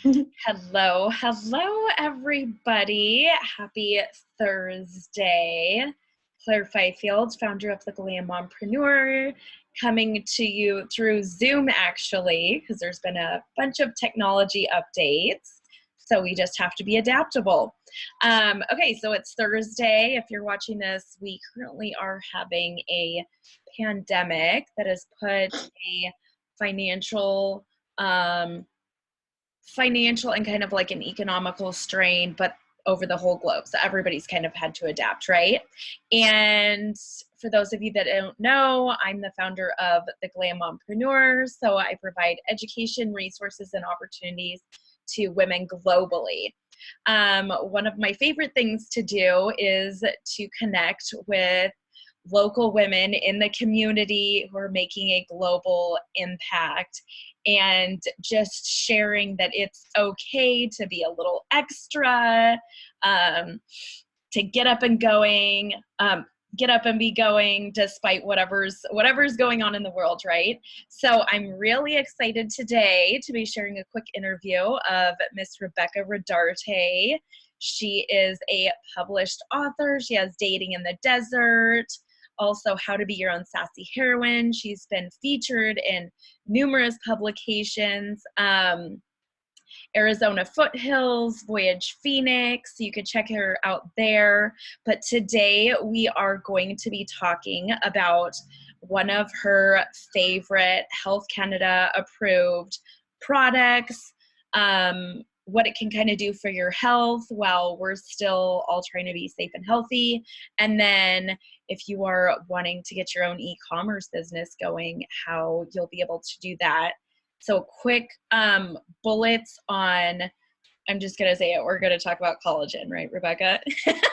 Hello, everybody. Happy Thursday. Claire Fifield, founder of the Glam Mompreneur, coming to you through Zoom, actually, because there's been a bunch of technology updates. So we just have to be adaptable. Okay, so it's Thursday. If you're watching this, we currently are having a pandemic that has put a financial and kind of like an economical strain, but over the whole globe. So everybody's kind of had to adapt, right? And for those of you that don't know, I'm the founder of the Glam Mompreneur. So I provide education, resources, and opportunities to women globally. One of my favorite things to do is to connect with local women in the community who are making a global impact, and just sharing that it's okay to be a little extra, to get up and be going despite whatever's going on in the world, right? So I'm really excited today to be sharing a quick interview of Miss Rebecca Rodarte. She is a published author. She has Dating in the Desert, also How to Be Your Own Sassy Heroine. She's been featured in numerous publications, Arizona Foothills, Voyage Phoenix. You could check her out there. But today we are going to be talking about one of her favorite Health Canada approved products, what it can kind of do for your health while we're still all trying to be safe and healthy. And then if you are wanting to get your own e-commerce business going, how you'll be able to do that. So quick bullets on, I'm just going to say it, we're going to talk about collagen, right, Rebecca?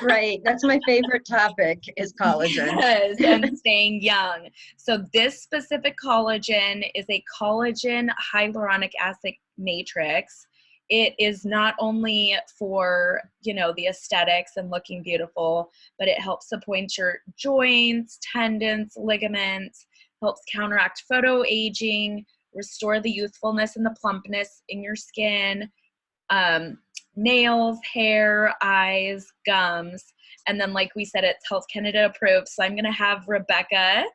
Right. That's my favorite topic is collagen. Yes, and staying young. So this specific collagen is a collagen hyaluronic acid matrix. It is not only for, the aesthetics and looking beautiful, but it helps support your joints, tendons, ligaments, helps counteract photo aging, restore the youthfulness and the plumpness in your skin, nails, hair, eyes, gums. And then, like we said, it's Health Canada approved. So I'm going to have Rebecca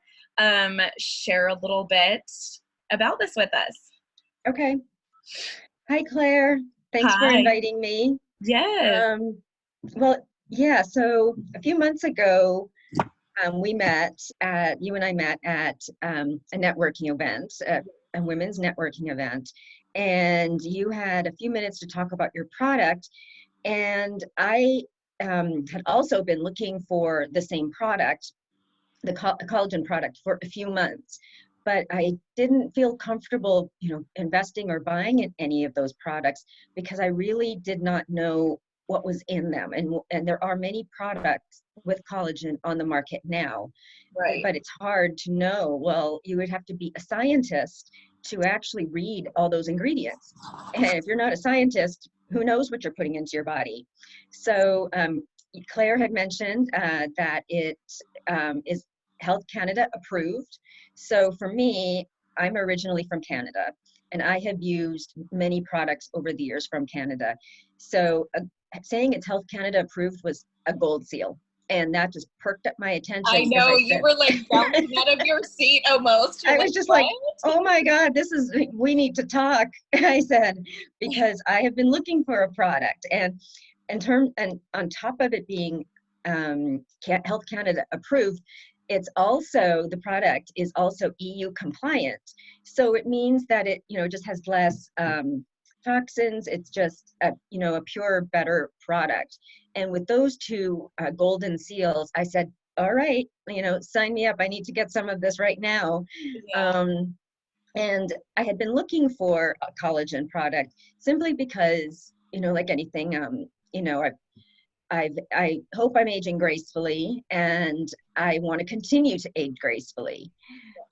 share a little bit about this with us. Okay. Hi, Claire. Thanks for inviting me. Yes. Well, yeah, so a few months ago, you and I met at a networking event, a women's networking event, and you had a few minutes to talk about your product. And I had also been looking for the same product, the collagen product, for a few months, but I didn't feel comfortable, investing or buying in any of those products because I really did not know what was in them. And there are many products with collagen on the market now, right? But it's hard to know. Well, you would have to be a scientist to actually read all those ingredients. And if you're not a scientist, who knows what you're putting into your body? So Claire had mentioned that it is Health Canada approved. So for me, I'm originally from Canada, and I have used many products over the years from Canada. So saying it's Health Canada approved was a gold seal. And that just perked up my attention. I know, you were like bouncing out of your seat almost. I was just like, oh my God, we need to talk, I said, because I have been looking for a product. And on top of it being Health Canada approved, the product is also EU compliant. So it means that it, just has less toxins. It's just a pure, better product. And with those two golden seals, I said, all right, sign me up. I need to get some of this right now. Yeah. And I had been looking for a collagen product simply because, like anything, I hope I'm aging gracefully, and I want to continue to age gracefully.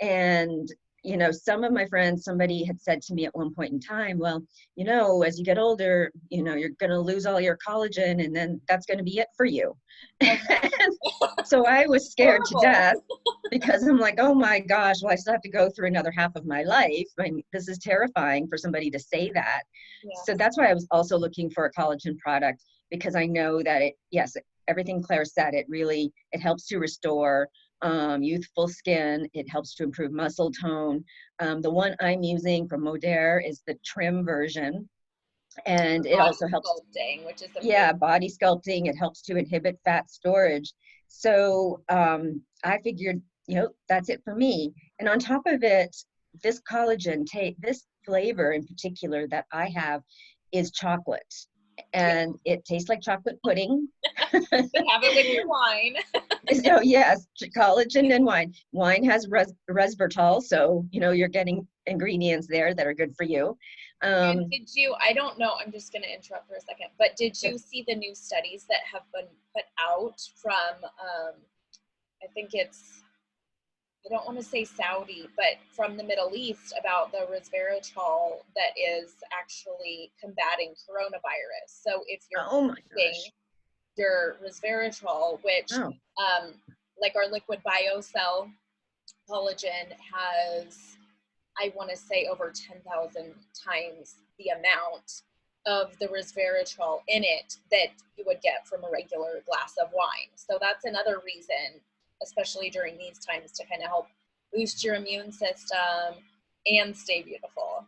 And you know, some of my friends, somebody had said to me at one point in time, well, you know, as you get older, you know, you're going to lose all your collagen and then that's going to be it for you. So I was scared to Horrible. death because I'm like, oh my gosh, well, I still have to go through another half of my life. I mean, this is terrifying for somebody to say that. Yeah. So that's why I was also looking for a collagen product, because I know that it, yes, everything Claire said, it really, it helps to restore youthful skin. It helps to improve muscle tone. The one I'm using from Modere is the trim version. And it Body also helps, sculpting, which is amazing. yeah, body sculpting. It helps to inhibit fat storage. So I figured, you know, that's it for me. And on top of it, this collagen, this flavor in particular that I have is chocolate. And it tastes like chocolate pudding. Have it with your wine. So yes, collagen and wine. Wine has resveratrol, so you know you're getting ingredients there that are good for you. And did you, I don't know, I'm just going to interrupt for a second, but did you see the new studies that have been put out from, I think it's, I don't want to say Saudi, but from the Middle East about the resveratrol that is actually combating coronavirus. So if you're Oh my using gosh. your resveratrol, which Oh. like our liquid biocell collagen has, I want to say, over 10,000 times the amount of the resveratrol in it that you would get from a regular glass of wine. So that's another reason, especially during these times, to kind of help boost your immune system and stay beautiful.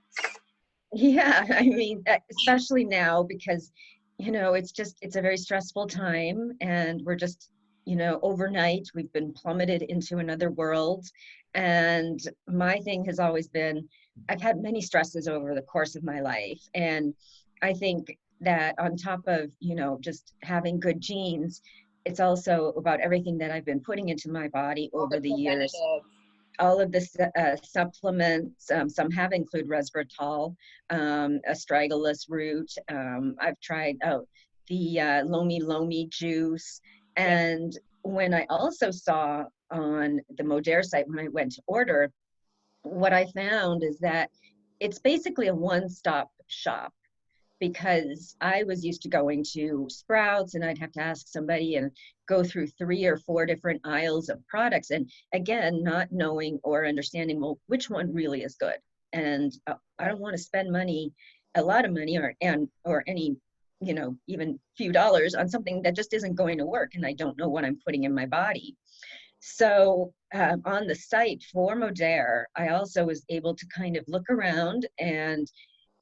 Yeah, I mean, especially now because, you know, it's a very stressful time and we're just, you know, overnight we've been plummeted into another world. And my thing has always been, I've had many stresses over the course of my life. And I think that on top of, you know, just having good genes, it's also about everything that I've been putting into my body All the over the years. preventative. All of the supplements, some have include resveratrol, astragalus root. I've tried the lomi lomi juice. Yeah. And when I also saw on the Modere site, when I went to order, what I found is that it's basically a one-stop shop, because I was used to going to Sprouts and I'd have to ask somebody and go through 3 or 4 different aisles of products. And again, not knowing or understanding, well, which one really is good. And I don't want to spend money, a lot of money or any, you know, even few dollars on something that just isn't going to work. And I don't know what I'm putting in my body. So on the site for Modere, I also was able to kind of look around, and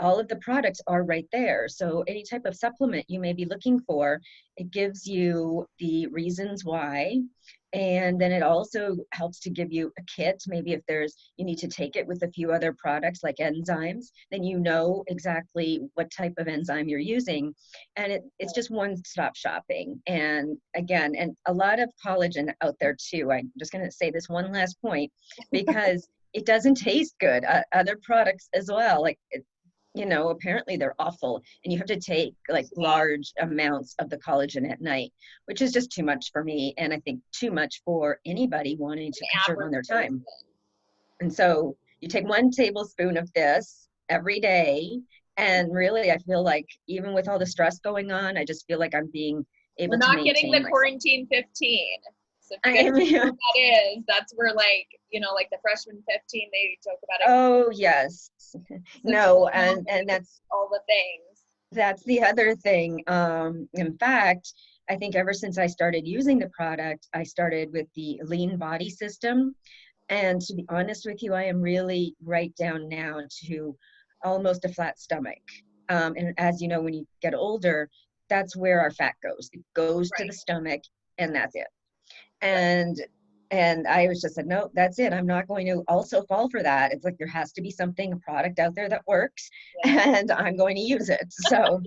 all of the products are right there. So any type of supplement you may be looking for, it gives you the reasons why. And then it also helps to give you a kit. Maybe if you need to take it with a few other products like enzymes, then you know exactly what type of enzyme you're using. And it's just one-stop shopping. And again, and a lot of collagen out there too. I'm just going to say this one last point, because it doesn't taste good. Other products as well, like you know, apparently they're awful, and you have to take like large amounts of the collagen at night, which is just too much for me, and I think too much for anybody wanting to conserve on their time. And so you take 1 tablespoon of this every day, and really I feel like even with all the stress going on, I just feel like I'm being We're able to not getting the maintain myself. quarantine 15. So if you guys know what that is, that's where, like, you know, like the freshman 15, they joke about it. Oh yes. No, and that's all the things. That's the other thing. In fact, I think ever since I started using the product, I started with the lean body system. And to be honest with you, I am really right down now to almost a flat stomach. And as you know, when you get older, that's where our fat goes. It goes to the stomach, and that's it. And I was just said, no, that's it. I'm not going to also fall for that. It's like there has to be something, a product out there that works, and I'm going to use it. So,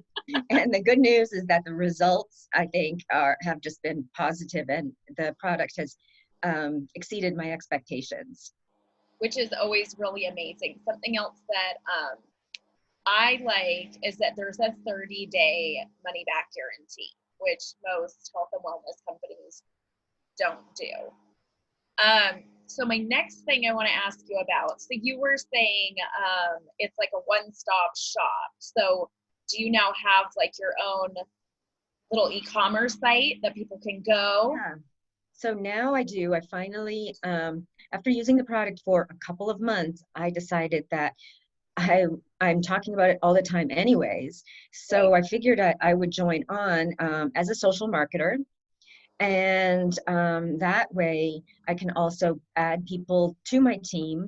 and the good news is that the results, I think, have just been positive, and the product has exceeded my expectations. Which is always really amazing. Something else that I like is that there's a 30-day money back guarantee, which most health and wellness companies don't do. So my next thing I want to ask you about, so you were saying it's like a one-stop shop. So do you now have like your own little e-commerce site that people can go? Yeah. So now I do. I finally, after using the product for a couple of months, I decided that I'm talking about it all the time anyways. So I figured I would join on as a social marketer. And that way I can also add people to my team.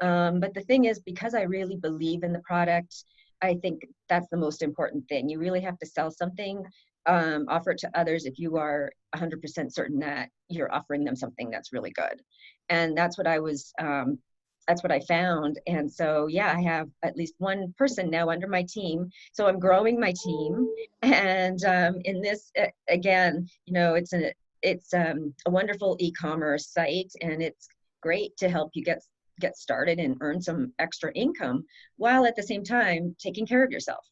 But the thing is, because I really believe in the product, I think that's the most important thing. You really have to sell something, offer it to others if you are 100% certain that you're offering them something that's really good. And that's what I found. And so, yeah, I have at least one person now under my team. So I'm growing my team. And in this, again, it's a wonderful e-commerce site, and it's great to help you get started and earn some extra income while at the same time taking care of yourself.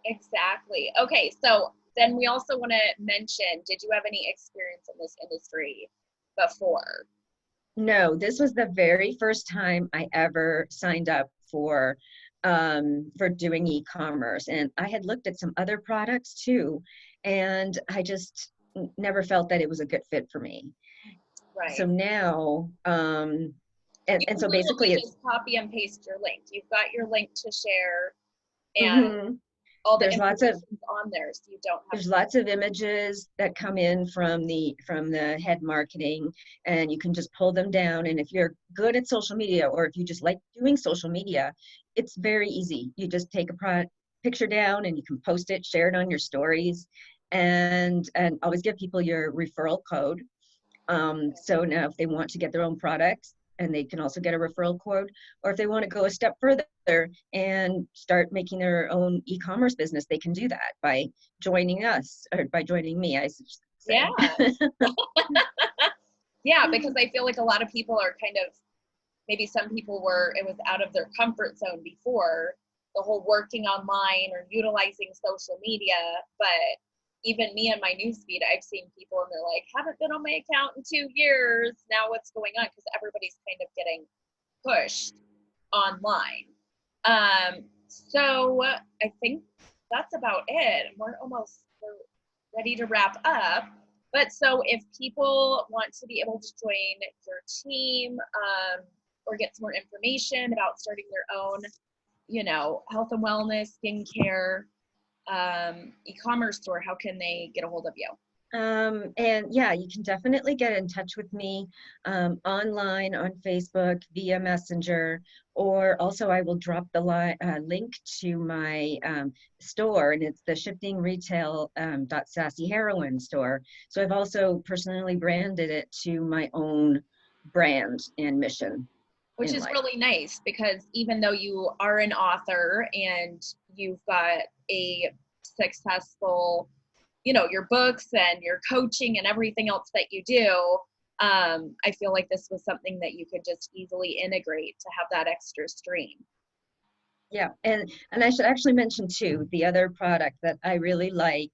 Exactly. Okay, so then we also want to mention, did you have any experience in this industry before? No, this was the very first time I ever signed up for doing e-commerce, and I had looked at some other products too, and I just never felt that it was a good fit for me. So Right. now, You and can so literally basically it's just copy and paste your link. You've got your link to share, and mhm. all the there's lots of information's on there, so you don't have there's to. lots of images that come in from the head marketing, and you can just pull them down. And if you're good at social media, or if you just like doing social media, it's very easy. You just take a picture down and you can post it, share it on your stories, and always give people your referral code. So now if they want to get their own products, and they can also get a referral code, or if they want to go a step further and start making their own e-commerce business, they can do that by joining us, or by joining me, I should Yeah. say. Yeah, because I feel like a lot of people are kind of, maybe some people were, it was out of their comfort zone before, the whole working online or utilizing social media. But even me and my newsfeed, I've seen people and they're like, haven't been on my account in 2 years. Now what's going on? Because everybody's kind of getting pushed online. So I think that's about it. We're ready to wrap up. But so if people want to be able to join your team, or get some more information about starting their own, health and wellness, skincare, e-commerce store, how can they get a hold of you? And yeah, you can definitely get in touch with me online on Facebook via Messenger, or also I will drop the link to my store, and it's the Shifting Retail Sassy Heroine store. So I've also personally branded it to my own brand and mission Which in is life. really nice, because even though you are an author and you've got a successful, your books and your coaching and everything else that you do, I feel like this was something that you could just easily integrate to have that extra stream. Yeah, and I should actually mention too, the other product that I really like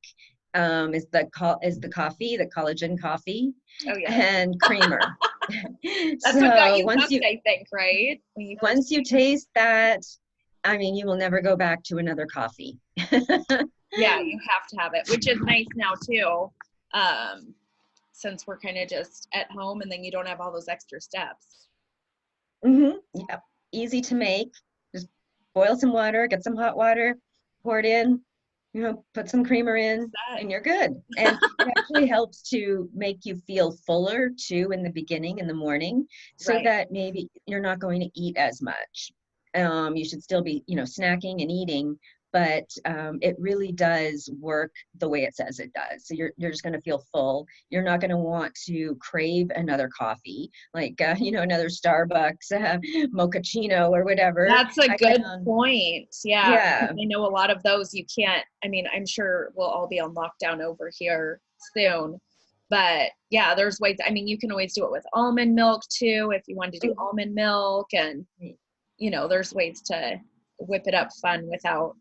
is the coffee, the collagen coffee, Oh yeah. and creamer. That's what got So you hooked, I think, right? When you first. once you taste that, I mean, you will never go back to another coffee. Yeah, you have to have it, which is nice now too, since we're kind of just at home, and then you don't have all those extra steps. Yeah, easy to make. Just boil some water, get some hot water, pour it in, put some creamer in, and you're good. And it actually helps to make you feel fuller too in the beginning, in the morning, so Right. that maybe you're not going to eat as much. You should still be, snacking and eating, but it really does work the way it says it does. So you're just going to feel full. You're not going to want to crave another coffee, like another Starbucks mochaccino or whatever. That's a I good found, point. Yeah, yeah, because I know a lot of those you can't. I mean, I'm sure we'll all be on lockdown over here soon. But yeah, there's ways. I mean, you can always do it with almond milk too, if you wanted to do mhm, almond milk. And, there's ways to whip it up fun without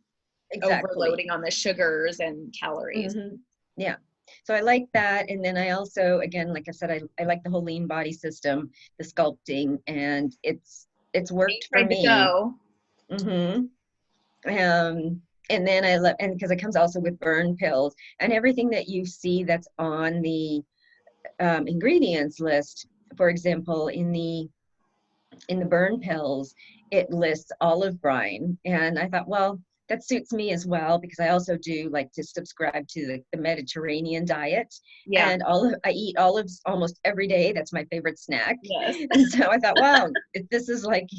exactly. overloading on the sugars and calories. hmm Yeah. So I like that. And then I also, again, like I said, I like the whole lean body system, the sculpting, and it's I worked for tried to me. go. Hmm. And then I love, and because it comes also with burn pills and everything that you see that's on the ingredients list. For example, in the burn pills, it lists olive brine. And I thought, well, that suits me as well because I also do like to subscribe to the Mediterranean diet. Yeah. And I eat olives almost every day. That's my favorite snack. Yes. And so I thought, wow, this is like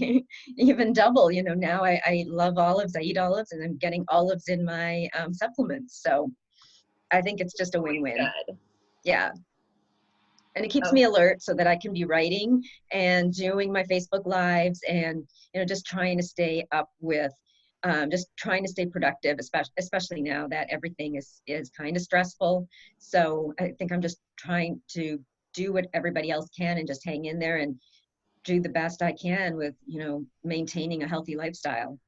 even double. Now I love olives. I eat olives and I'm getting olives in my supplements. So I think it's just a Always win-win. good. Yeah. And it keeps Oh, me alert so that I can be writing and doing my Facebook lives and just trying to stay up with just trying to stay productive, especially now that everything is kind of stressful. So I think I'm just trying to do what everybody else can and just hang in there and do the best I can with maintaining a healthy lifestyle.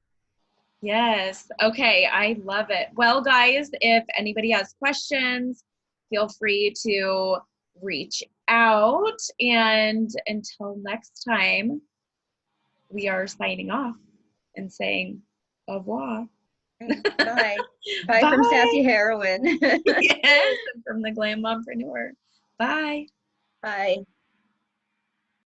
yes. Okay. I love it. Well, guys, if anybody has questions, feel free to reach out. And until next time, we are signing off and saying au revoir. Okay, bye. Bye from Bye. Sassy Heroine. Yes. From the Glam Mompreneur. Bye. Bye.